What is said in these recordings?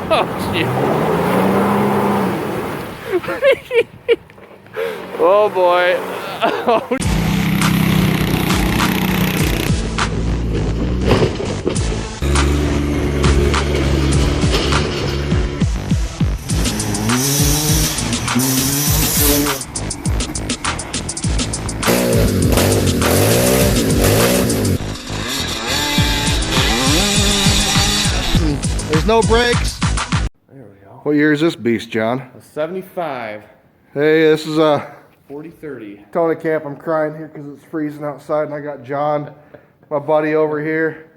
Oh, shit. Oh, boy. Oh, There's no brakes. there we go. What year is this beast, John? A 75. Hey, this is 40-30. Tony Camp. I'm crying here because it's freezing outside, and I got John, my buddy, over here,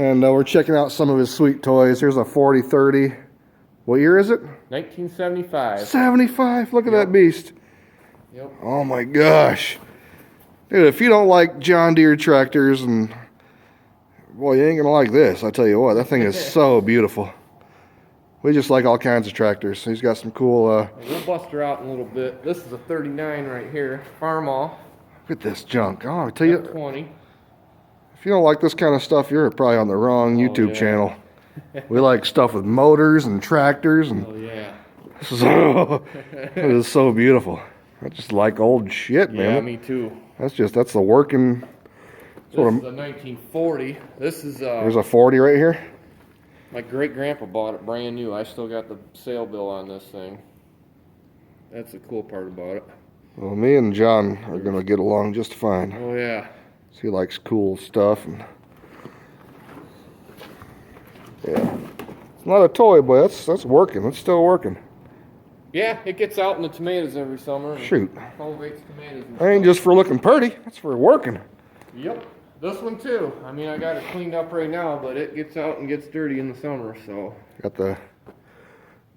and we're checking out some of his sweet toys. Here's a 40-30. What year is it? 1975. 75. Look at that beast. Yep. Oh my gosh, dude! If you don't like John Deere tractors, and boy, you ain't gonna like this. I tell you what, that thing is so beautiful. We just like all kinds of tractors. He's got some cool. We'll bust her out in a little bit. This is a 39 right here. Farmall. Look at this junk. Oh, I tell you, 20. if you don't like this kind of stuff, you're probably on the wrong YouTube yeah. channel. We like stuff with motors and tractors, and Oh yeah. this is it is so beautiful. I just like old shit, man. Yeah, me too. That's the working. This is a 1940. This is There's a 40 right here. my great grandpa bought it brand new. I still got the sale bill on this thing. That's the cool part about it. Well, me and John are gonna get along just fine. Oh yeah. He likes cool stuff, and yeah, it's not a toy, but that's working. It's still working. Yeah, it gets out in the tomatoes every summer. Shoot, Cultivates tomatoes. And that ain't just for looking pretty. That's for working. Yep. This one too. I mean, I got it cleaned up right now, but it gets out and gets dirty in the summer, so. Got the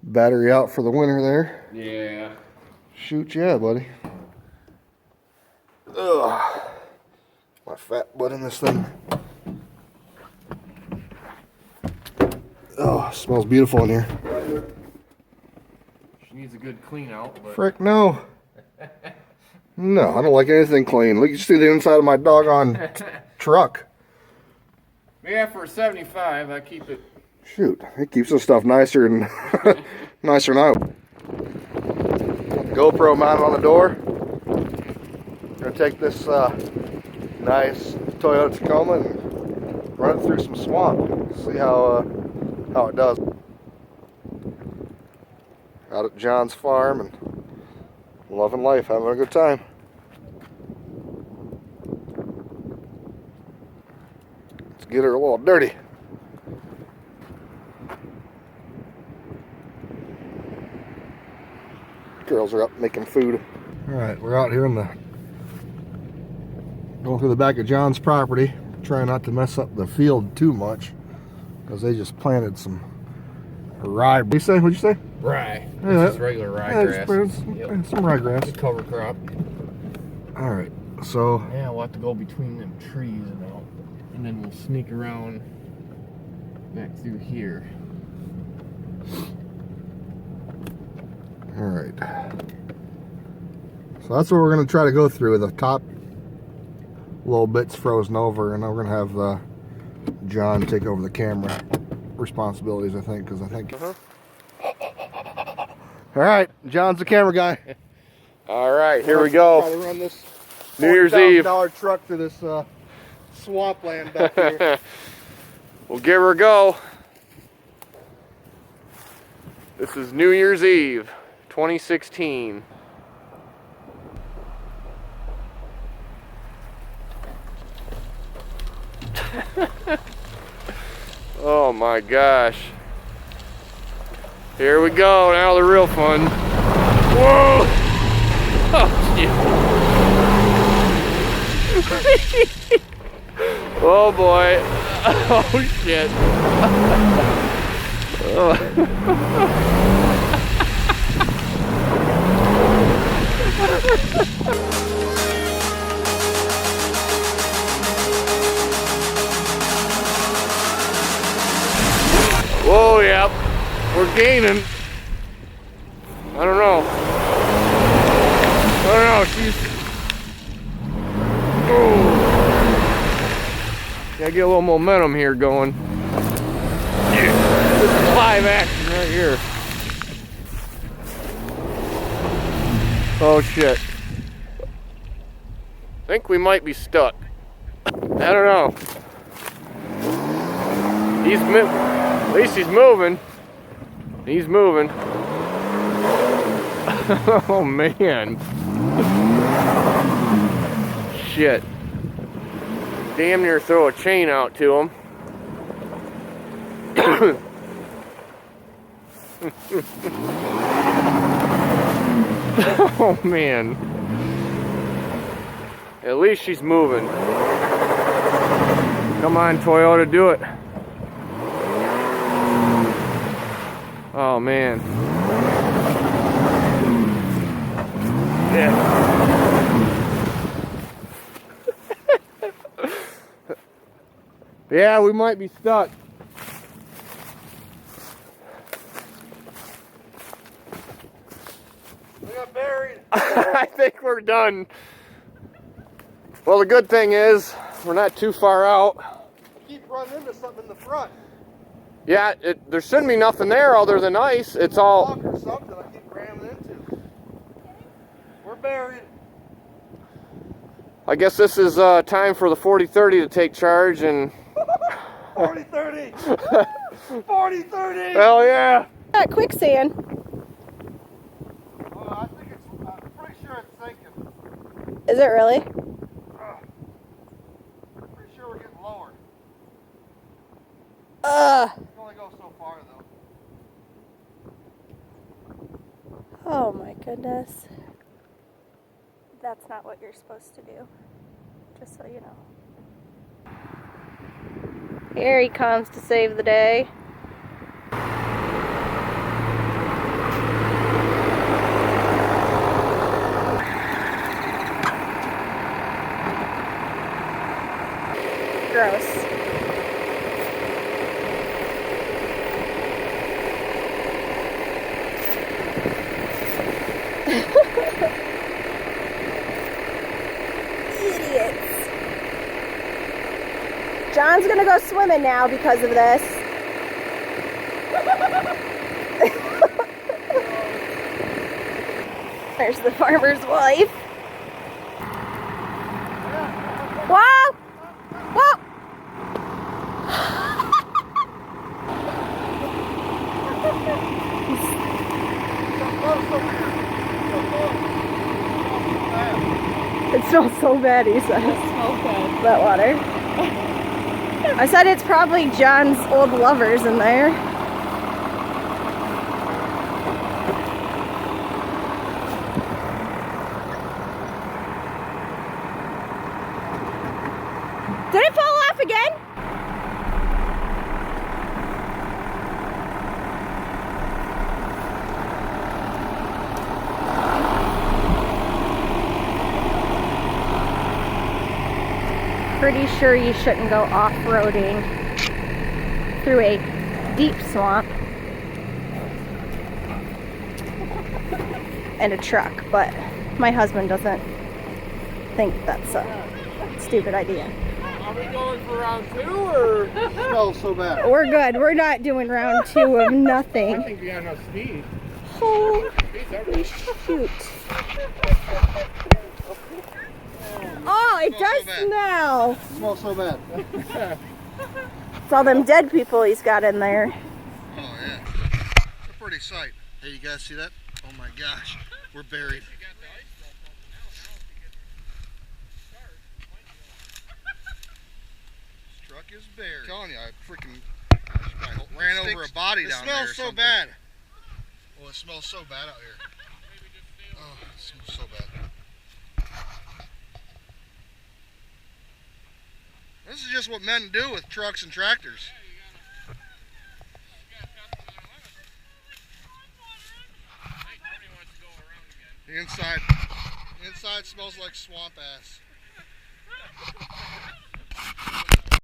battery out for the winter there. Yeah. Shoot, yeah, buddy. Ugh, my fat butt in this thing. Oh, smells beautiful in here. She needs a good clean out, but. Frick, no. No, I don't like anything clean. Look, you see the inside of my doggone truck. Yeah, for a 75, I keep it. Shoot, it keeps the stuff nicer and nicer than I. GoPro mounted on the door. Gonna take this nice Toyota Tacoma and run it through some swamp. See how it does. Out at John's farm and loving life, having a good time. Let's get her a little dirty. Girls are up making food. All right, we're out here in the going through the back of John's property, trying not to mess up the field too much because they just planted some rye. What'd you say? Rye. Yeah, This is regular ryegrass. Some ryegrass. Cover crop. All right, so Yeah, we'll have to go between them trees and then we'll sneak around back through here. all right. So that's what we're going to try to go through. The top little bit's frozen over, and we're going to have John take over the camera responsibilities, I think, because I think. All right, John's the camera guy. All right, here we go. Try to run this New Year's Eve. $40,000 truck through this swampland back here. We'll give her a go. This is New Year's Eve, 2016. Oh my gosh. Here we go, now the real fun. Whoa! Oh, shit. Oh boy. Oh shit. Whoa, yep. We're gaining. I don't know. She's. Oh. Gotta get a little momentum here going. Yeah. This is 5 live action right here. Oh shit. I think we might be stuck. I don't know. At least he's moving. He's moving. Oh man. Shit. Damn near throw a chain out to him. Oh man. At least she's moving. Come on, Toyota, do it. Oh man. Yeah. Yeah, we might be stuck. We got buried. I think we're done. Well, the good thing is we're not too far out. Keep running into something in the front. Yeah, there shouldn't be nothing there other than ice. It's all... Rock or something I keep ramming into. We're buried. I guess this is time for the 40-30 to take charge and... 40-30! 40-30! Hell yeah! That quicksand. I'm pretty sure it's sinking. Is it really? Pretty sure we're getting lower. Ugh. We can only go so far though. Oh my goodness. That's not what you're supposed to do. Just so you know. Here he comes to save the day. Gross. Idiots. John's gonna go swimming now because of this. There's the farmer's wife. Whoa! Whoa! It smells so bad, he says. It smells bad. That water. I said it's probably John's old lovers in there. Did it fall off again? Pretty sure you shouldn't go off-roading through a deep swamp and a truck, but my husband doesn't think that's a stupid idea. Are we going for round 2 or? It smells so bad. We're good. We're not doing round 2 of I nothing. think we got enough speed. Holy shoot. Oh, it does smell. It smells so bad. It's all them dead people he's got in there. Oh yeah. It's a pretty sight. Hey, you guys see that? Oh my gosh. We're buried. This truck is buried. I'm telling you, I freaking ran over a body down there. It smells so bad. Oh, it smells so bad out here. Oh, it smells so bad. This is just what men do with trucks and tractors. The inside smells like swamp ass.